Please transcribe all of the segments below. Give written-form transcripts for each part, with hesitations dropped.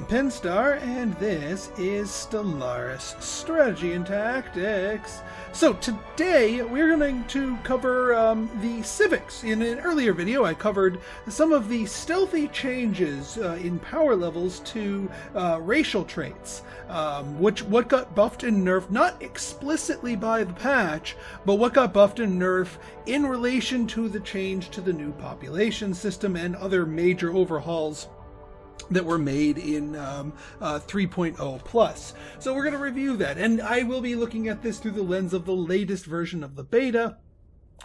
I'm Pinstar, and this is Stellaris Strategy and Tactics. So today we're going to cover the Civics. In an earlier video I covered some of the stealthy changes in power levels to racial traits, what got buffed and nerfed, not explicitly by the patch, but what got buffed and nerfed in relation to the change to the new population system and other major overhauls that were made in 3.0 plus. So we're going to review that, and I will be looking at this through the lens of the latest version of the beta,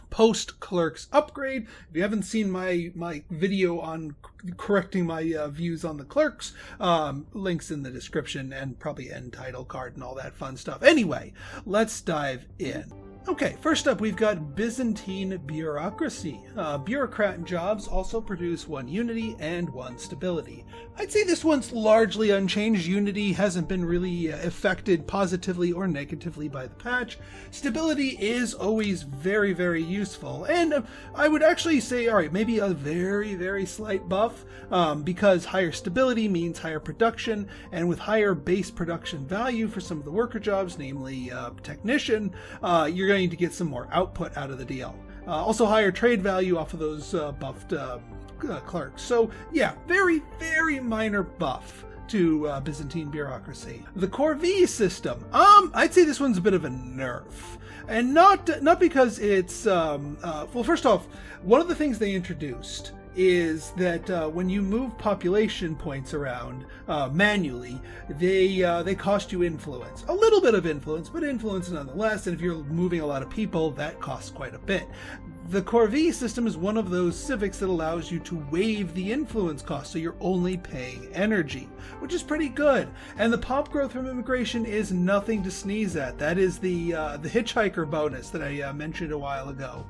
post clerks upgrade. If you haven't seen my video on correcting my views on the clerks, links in the description and probably end title card and all that fun stuff. Anyway, let's dive in. Okay, first up we've got Byzantine bureaucracy. Bureaucrat jobs also produce 1 unity and 1 stability. I'd say this one's largely unchanged. Unity hasn't been really affected positively or negatively by the patch. Stability is always very, very useful, and I would actually say, alright, maybe a very, very slight buff, because higher stability means higher production, and with higher base production value for some of the worker jobs, namely technician, you're going to get some more output out of the deal. Also higher trade value off of those buffed clerks. So yeah, very, very minor buff to Byzantine bureaucracy. The Corvée system, I'd say this one's a bit of a nerf. And not because it's, well, first off, one of the things they introduced is that when you move population points around manually, they cost you influence. A little bit of influence, but influence nonetheless, and if you're moving a lot of people, that costs quite a bit. The Corvée system is one of those civics that allows you to waive the influence cost, so you're only paying energy, which is pretty good. And the pop growth from immigration is nothing to sneeze at. That is the hitchhiker bonus that I mentioned a while ago,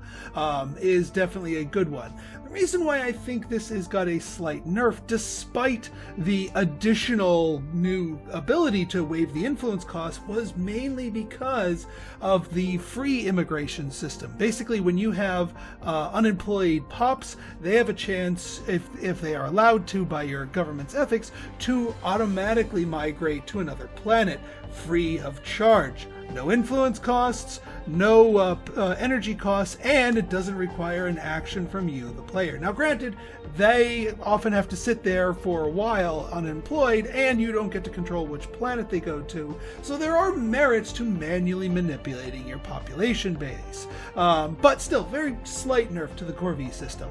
is definitely a good one. The reason why I think this has got a slight nerf, despite the additional new ability to waive the influence cost, was mainly because of the free immigration system. Basically, when you have unemployed pops, they have a chance, if they are allowed to by your government's ethics, to automatically migrate to another planet free of charge. No influence costs, no energy costs, and it doesn't require an action from you, the player. Now granted, they often have to sit there for a while unemployed, and you don't get to control which planet they go to, so there are merits to manually manipulating your population base. But still, very slight nerf to the Corvée system.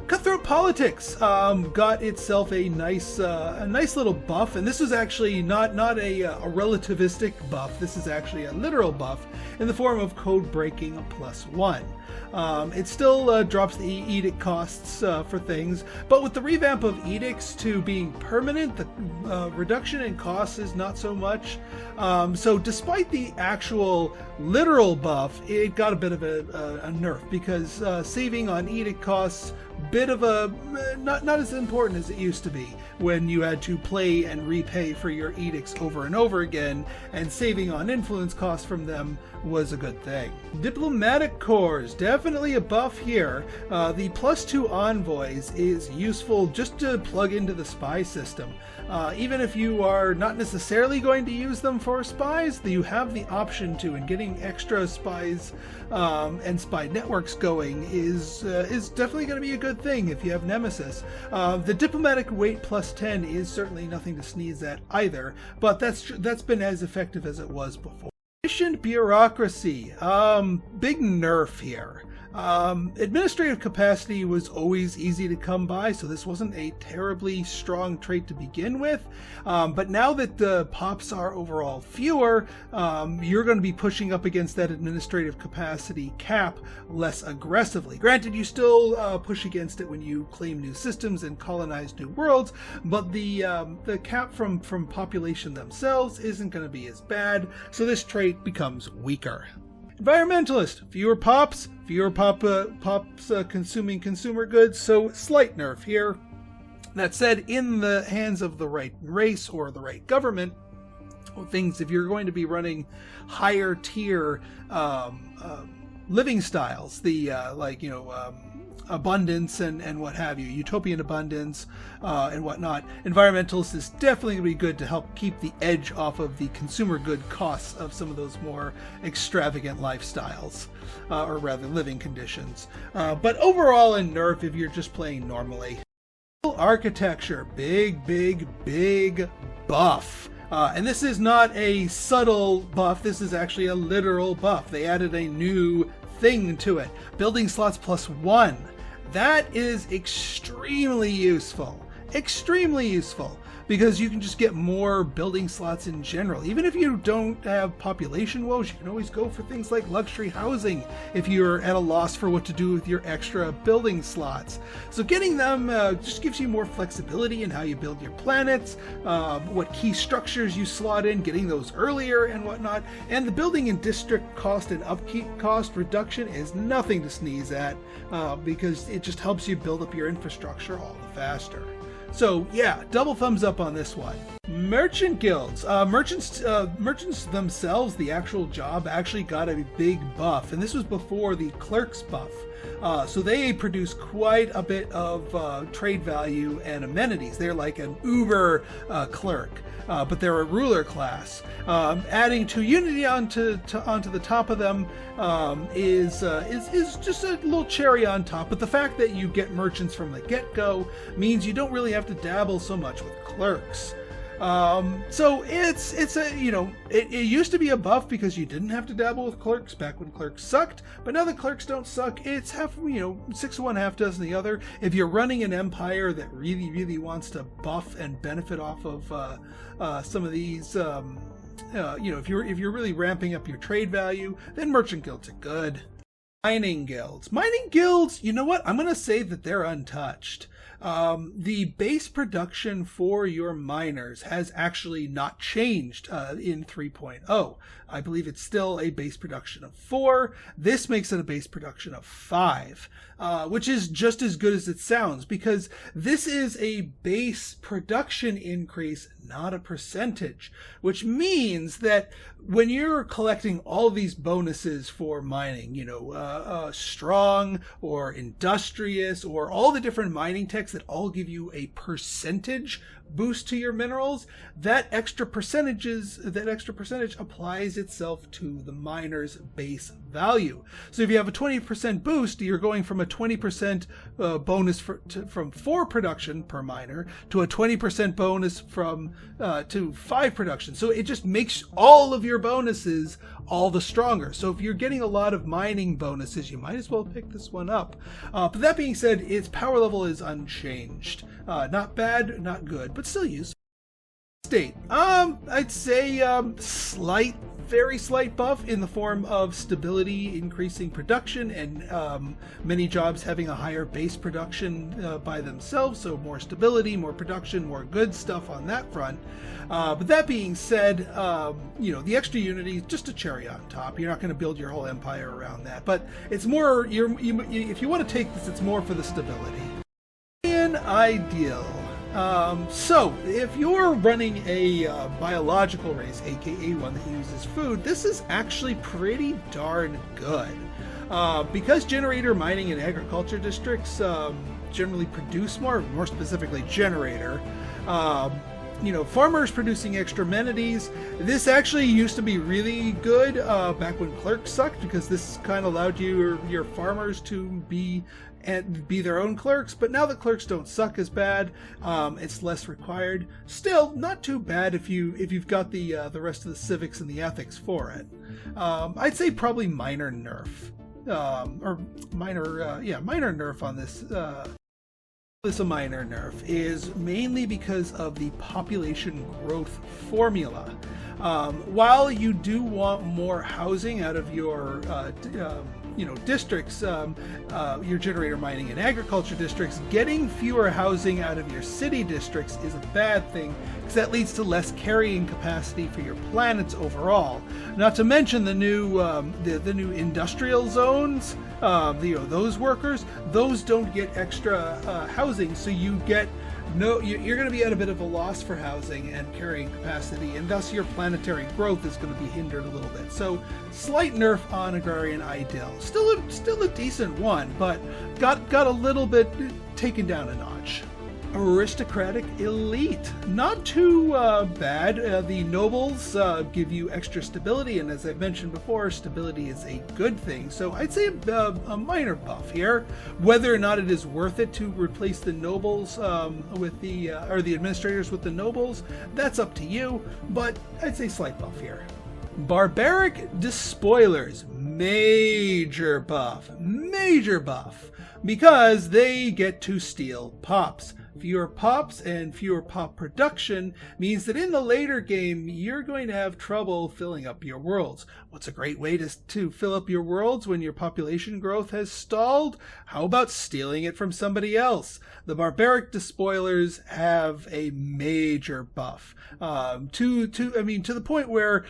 Cutthroat Politics got itself a nice little buff, and this is actually not a relativistic buff. This is actually a literal buff in the form of code breaking +1. It still drops the edict costs for things, but with the revamp of edicts to being permanent, the reduction in costs is not so much. So despite the actual literal buff, it got a bit of a nerf, because saving on edict costs, bit of a not as important as it used to be when you had to play and repay for your edicts over and over again, and saving on influence costs from them was a good thing. Diplomatic Corps, definitely a buff here. The +2 envoys is useful just to plug into the spy system. Even if you are not necessarily going to use them for spies, you have the option to, and getting extra spies and spy networks going is definitely going to be a good thing if you have Nemesis. The diplomatic weight +10 is certainly nothing to sneeze at either, but that's been as effective as it was before. Efficient bureaucracy, big nerf here. Administrative capacity was always easy to come by, so this wasn't a terribly strong trait to begin with, but now that the pops are overall fewer, you're going to be pushing up against that administrative capacity cap less aggressively. Granted, you still push against it when you claim new systems and colonize new worlds, but the cap from population themselves isn't going to be as bad, so this trait becomes weaker. Environmentalist, fewer pops consuming consumer goods, so slight nerf here. That said, in the hands of the right race or the right government, if you're going to be running higher tier living styles, the abundance and what have you, utopian abundance and whatnot. Environmentalist is definitely going to be good to help keep the edge off of the consumer good costs of some of those more extravagant lifestyles, or rather living conditions. But overall in Nerf, if you're just playing normally, architecture, big buff. And this is not a subtle buff, this is actually a literal buff. They added a new thing to it. Building slots +1. That is extremely useful. Extremely useful. Because you can just get more building slots in general. Even if you don't have population woes, you can always go for things like luxury housing if you're at a loss for what to do with your extra building slots. So getting them just gives you more flexibility in how you build your planets, what key structures you slot in, getting those earlier and whatnot. And the building and district cost and upkeep cost reduction is nothing to sneeze at, because it just helps you build up your infrastructure all the faster. So yeah, double thumbs up on this one. Merchant guilds. Merchants themselves, the actual job, actually got a big buff, and this was before the clerks buff. So they produce quite a bit of trade value and amenities. They're like an uber clerk, but they're a ruler class. Adding 2 unity onto the top of them is just a little cherry on top. But the fact that you get merchants from the get-go means you don't really have to dabble so much with clerks. So it's a, you know, it used to be a buff because you didn't have to dabble with clerks back when clerks sucked, but now that clerks don't suck, it's half, you know, 6 of one, half dozen the other. If you're running an empire that really wants to buff and benefit off of some of these, you know, if you're really ramping up your trade value, then merchant guilds are good. Mining guilds. Mining guilds, you know what? I'm going to say that they're untouched. The base production for your miners has actually not changed in 3.0. I believe it's still a base production of 4. This makes it a base production of 5, which is just as good as it sounds, because this is a base production increase, not a percentage, which means that when you're collecting all these bonuses for mining, you know, strong or industrious or all the different mining techs that all give you a percentage boost to your minerals, that extra percentage applies itself to the miner's base value. So if you have a 20% boost, you're going from a 20% bonus from 4 production per miner to a 20% bonus from to 5 production. So it just makes all of your bonuses all the stronger. So if you're getting a lot of mining bonuses, you might as well pick this one up. But that being said, its power level is unchanged. Not bad, not good, but still useful. State. I'd say very slight buff in the form of stability, increasing production, and many jobs having a higher base production by themselves, so more stability, more production, more good stuff on that front. But that being said, you know, the extra unity is just a cherry on top. You're not going to build your whole empire around that, but it's more, if you want to take this, it's more for the stability. Ideal. So if you're running a biological race, aka one that uses food, this is actually pretty darn good. Because generator, mining, and agriculture districts generally produce more specifically generator, you know, farmers producing extra amenities. This actually used to be really good back when clerks sucked, because this kind of allowed your farmers to be their own clerks. But now that clerks don't suck as bad, it's less required. Still not too bad if you've got the rest of the civics and the ethics for it. I'd say probably minor nerf, or minor nerf on this. This a minor nerf is mainly because of the population growth formula. While you do want more housing out of your districts, your generator, mining, and agriculture districts, getting fewer housing out of your city districts is a bad thing, because that leads to less carrying capacity for your planets overall. Not to mention the new industrial zones. Those workers, those don't get extra housing, so you get no, you're going to be at a bit of a loss for housing and carrying capacity, and thus your planetary growth is going to be hindered a little bit. So, slight nerf on Agrarian Ideal. Still a decent one, but got a little bit taken down a notch. Aristocratic Elite. Not too bad. The nobles give you extra stability, and as I've mentioned before, stability is a good thing. So I'd say a minor buff here. Whether or not it is worth it to replace the nobles with the or the administrators with the nobles, that's up to you. But I'd say slight buff here. Barbaric Despoilers. Major buff. Major buff. Because they get to steal pops. Fewer pops and fewer pop production means that in the later game, you're going to have trouble filling up your worlds. What's a great way to fill up your worlds when your population growth has stalled? How about stealing it from somebody else? The Barbaric Despoilers have a major buff to the point where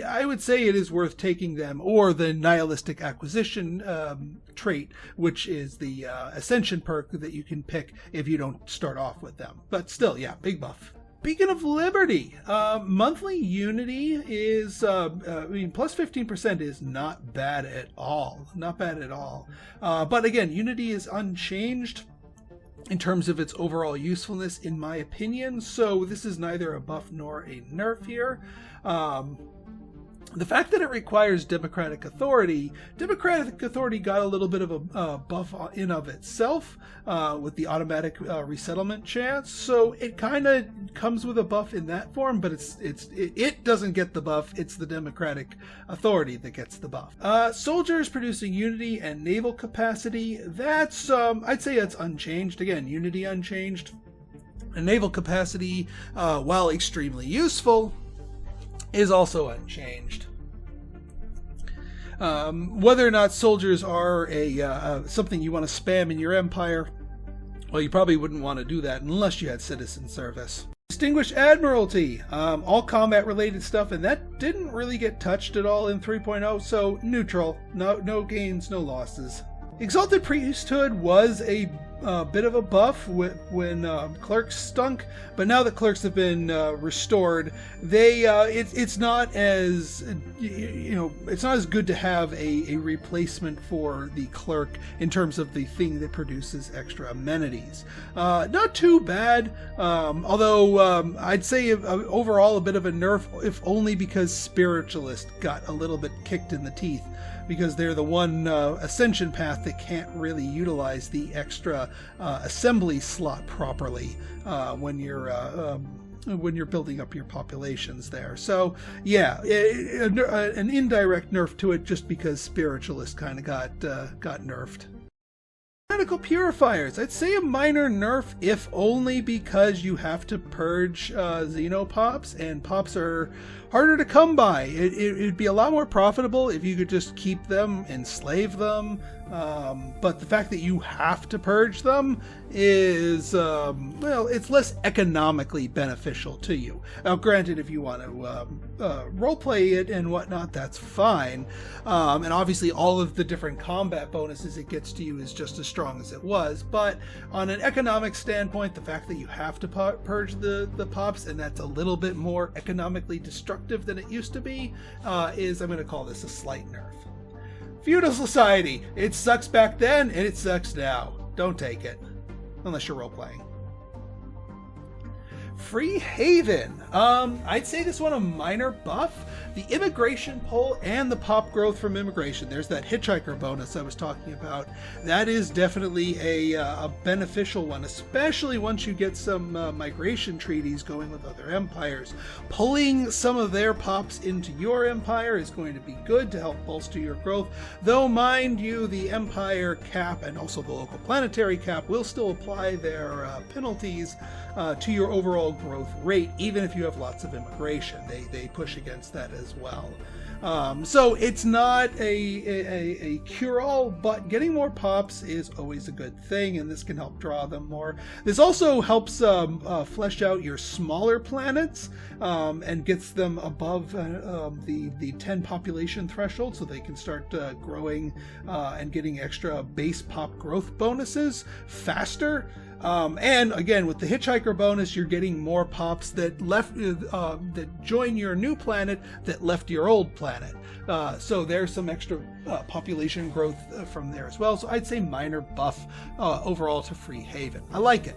I would say it is worth taking them, or the Nihilistic Acquisition trait, which is the Ascension perk that you can pick if you don't start off with them. But still, yeah, big buff. Speaking of Liberty, monthly Unity is, plus 15% is not bad at all. Not bad at all. But again, Unity is unchanged in terms of its overall usefulness, in my opinion. So this is neither a buff nor a nerf here. The fact that it requires democratic authority got a little bit of a buff in of itself with the automatic resettlement chance. So it kind of comes with a buff in that form, but it doesn't get the buff. It's the democratic authority that gets the buff. Soldiers producing unity and naval capacity. That's I'd say that's unchanged. Again, unity unchanged. And naval capacity, while extremely useful, is also unchanged. Whether or not soldiers are something you want to spam in your empire, well, you probably wouldn't want to do that unless you had citizen service. Distinguished Admiralty, all combat related stuff, and that didn't really get touched at all in 3.0, so neutral, no gains, no losses. Exalted Priesthood was a bit of a buff when clerks stunk, but now that clerks have been restored, it's not as it's not as good to have a replacement for the clerk in terms of the thing that produces extra amenities. Not too bad, although I'd say overall a bit of a nerf, if only because Spiritualist got a little bit kicked in the teeth, because they're the one ascension path that can't really utilize the extra assembly slot properly when you're building up your populations there. So yeah, an indirect nerf to it just because Spiritualist kind of got nerfed. Medical purifiers, I'd say a minor nerf, if only because you have to purge xenopops, and pops are harder to come by. It'd be a lot more profitable if you could just keep them, enslave them, but the fact that you have to purge them is, it's less economically beneficial to you. Now, granted, if you want to roleplay it and whatnot, that's fine, and obviously all of the different combat bonuses it gets to you is just as strong as it was, but on an economic standpoint, the fact that you have to purge the pops, and that's a little bit more economically destructive than it used to be, is, I'm going to call this a slight nerf. Feudal Society, it sucks back then and it sucks now. Don't take it, unless you're role-playing. Free Haven, I'd say this one a minor buff. The immigration pull and the pop growth from immigration, there's that hitchhiker bonus I was talking about. That is definitely a beneficial one, especially once you get some migration treaties going with other empires. Pulling some of their pops into your empire is going to be good to help bolster your growth, though mind you, the empire cap and also the local planetary cap will still apply their penalties to your overall growth rate, even if you have lots of immigration. They push against that as well. So it's not a cure-all, but getting more pops is always a good thing, and this can help draw them more. This also helps flesh out your smaller planets and gets them above the 10 population threshold, so they can start growing and getting extra base pop growth bonuses faster. And again, with the hitchhiker bonus, you're getting more pops that that join your new planet that left your old planet. So there's some extra population growth from there as well. So I'd say minor buff overall to Free Haven. I like it.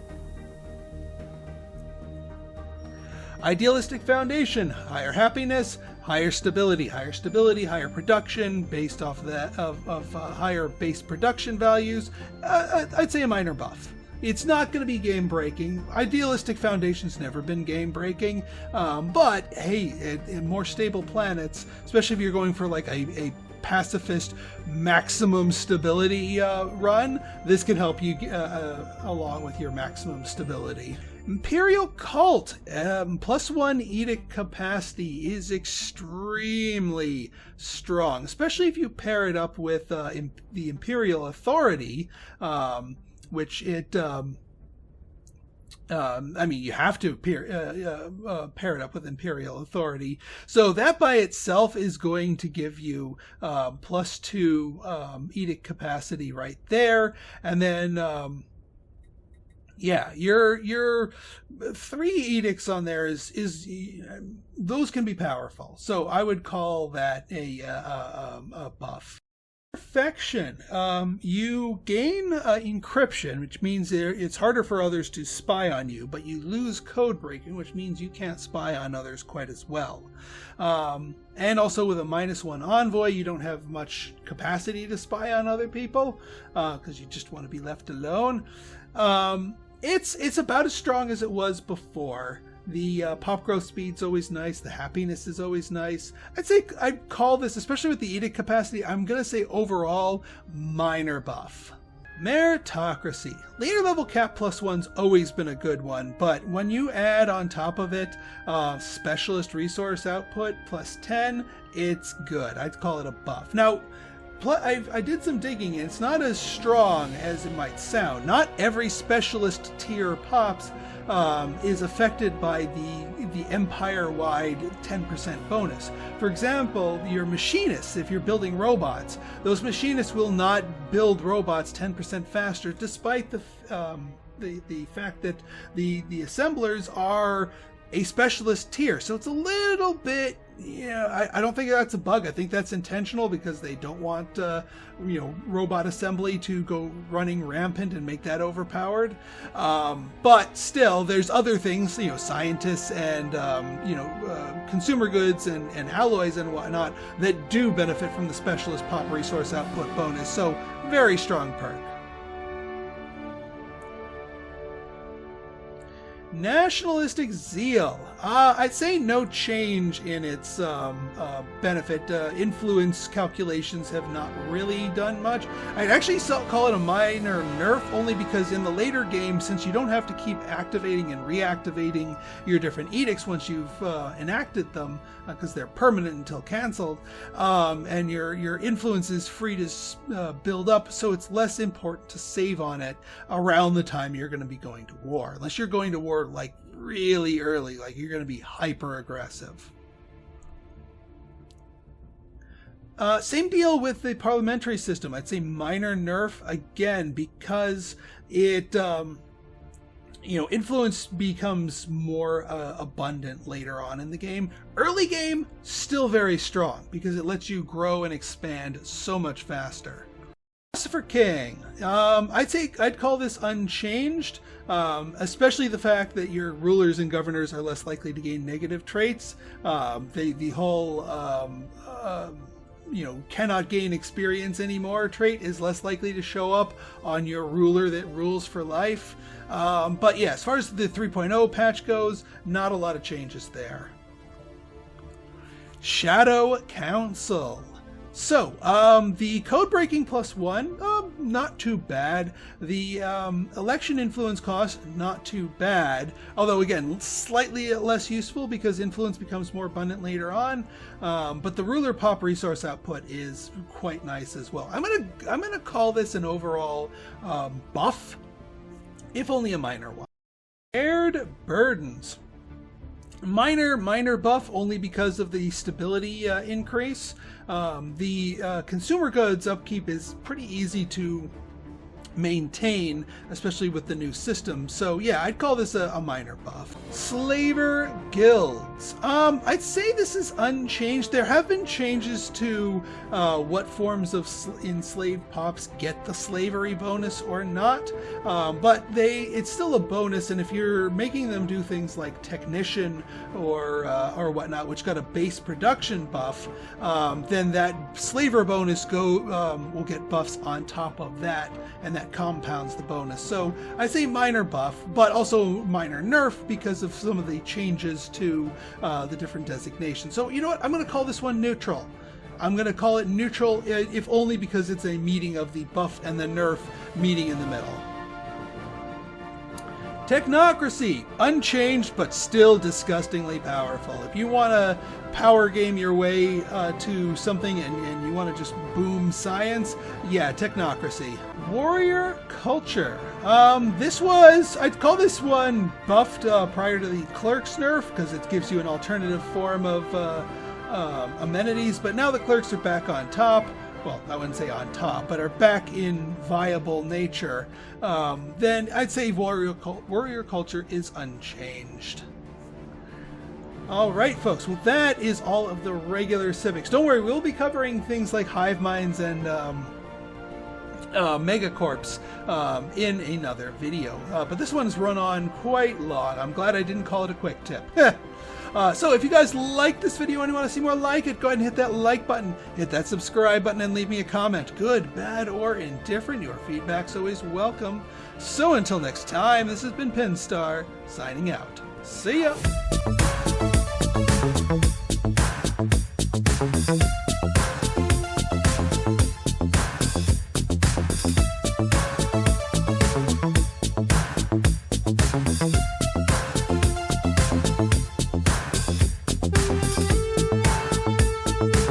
Idealistic Foundation, higher happiness, higher stability, higher production based off of higher base production values. I'd say a minor buff. It's not going to be game breaking. Idealistic Foundation's never been game breaking, but hey, in more stable planets, especially if you're going for like a pacifist maximum stability run, this can help you along with your maximum stability. Imperial Cult, +1 edict capacity is extremely strong, especially if you pair it up with the Imperial Authority, which it, I mean, you have to pair it up with Imperial Authority. So that by itself is going to give you +2 edict capacity right there. And then, yeah, your 3 edicts on there is those can be powerful. So I would call that a buff. Perfection. You gain encryption, which means it's harder for others to spy on you, but you lose code breaking, which means you can't spy on others quite as well. And also with a -1 envoy, you don't have much capacity to spy on other people because you just want to be left alone. It's about as strong as it was before. The pop growth speed's always nice. The happiness is always nice. I'd say I'd call this, especially with the edict capacity, I'm going to say overall minor buff. Meritocracy. Later level cap +1's always been a good one, but when you add on top of it specialist resource output +10, it's good. I'd call it a buff. Now, I did some digging, and it's not as strong as it might sound. Not every specialist tier pops is affected by the empire-wide 10% bonus. For example, your machinists, if you're building robots, those machinists will not build robots 10% faster, despite the fact that the assemblers are a specialist tier. So it's a little bit, I don't think that's a bug. I think that's intentional because they don't want, robot assembly to go running rampant and make that overpowered. But still, there's other things, scientists and, consumer goods and alloys and whatnot that do benefit from the specialist pop resource output bonus. So very strong perk. Nationalistic zeal. I'd say no change in its benefit. Influence calculations have not really done much. I'd actually call it a minor nerf, only because in the later game, since you don't have to keep activating and reactivating your different edicts once you've enacted them, because they're permanent until canceled, and your influence is free to build up, so it's less important to save on it around the time you're going to be going to war, unless you're going to war like really early, like you're going to be hyper aggressive. Same deal with the parliamentary system. I'd say minor nerf again because it influence becomes more abundant later on in the game. Early game, still very strong because it lets you grow and expand so much faster. Philosopher King. I'd call this unchanged, especially the fact that your rulers and governors are less likely to gain negative traits. The whole cannot gain experience anymore trait is less likely to show up on your ruler that rules for life. But yeah, as far as the 3.0 patch goes, not a lot of changes there. Shadow Council. So, the code breaking +1, not too bad. The election influence cost, not too bad. Although, again, slightly less useful because influence becomes more abundant later on. But the ruler pop resource output is quite nice as well. I'm gonna call this an overall buff, if only a minor one. Shared burdens. Minor buff only because of the stability increase. The consumer goods upkeep is pretty easy to maintain, especially with the new system. So yeah, I'd call this a minor buff. Slaver guilds. I'd say this is unchanged. There have been changes to what forms of enslaved pops get the slavery bonus or not, but it's still a bonus, and if you're making them do things like technician or whatnot, which got a base production buff, then that slaver bonus will get buffs on top of that, and that compounds the bonus. So I say minor buff, but also minor nerf because of some of the changes to the different designations. So you know what? I'm going to call this one neutral. I'm going to call it neutral, if only because it's a meeting of the buff and the nerf meeting in the middle. Technocracy, unchanged but still disgustingly powerful. If you want to power game your way to something and you want to just boom science, yeah, Technocracy. Warrior culture. I'd call this one buffed prior to the clerks nerf because it gives you an alternative form of amenities, but now the clerks are back on top. Well, I wouldn't say on top, but are back in viable nature. Then I'd say warrior culture is unchanged. All right, folks. Well, that is all of the regular civics. Don't worry, we'll be covering things like hive minds and megacorps in another video. But this one's run on quite long. I'm glad I didn't call it a quick tip. So if you guys like this video and you want to see more like it, go ahead and hit that like button, hit that subscribe button, and leave me a comment. Good, bad, or indifferent. Your feedback's always welcome. So until next time, this has been Pinstar, signing out. See ya!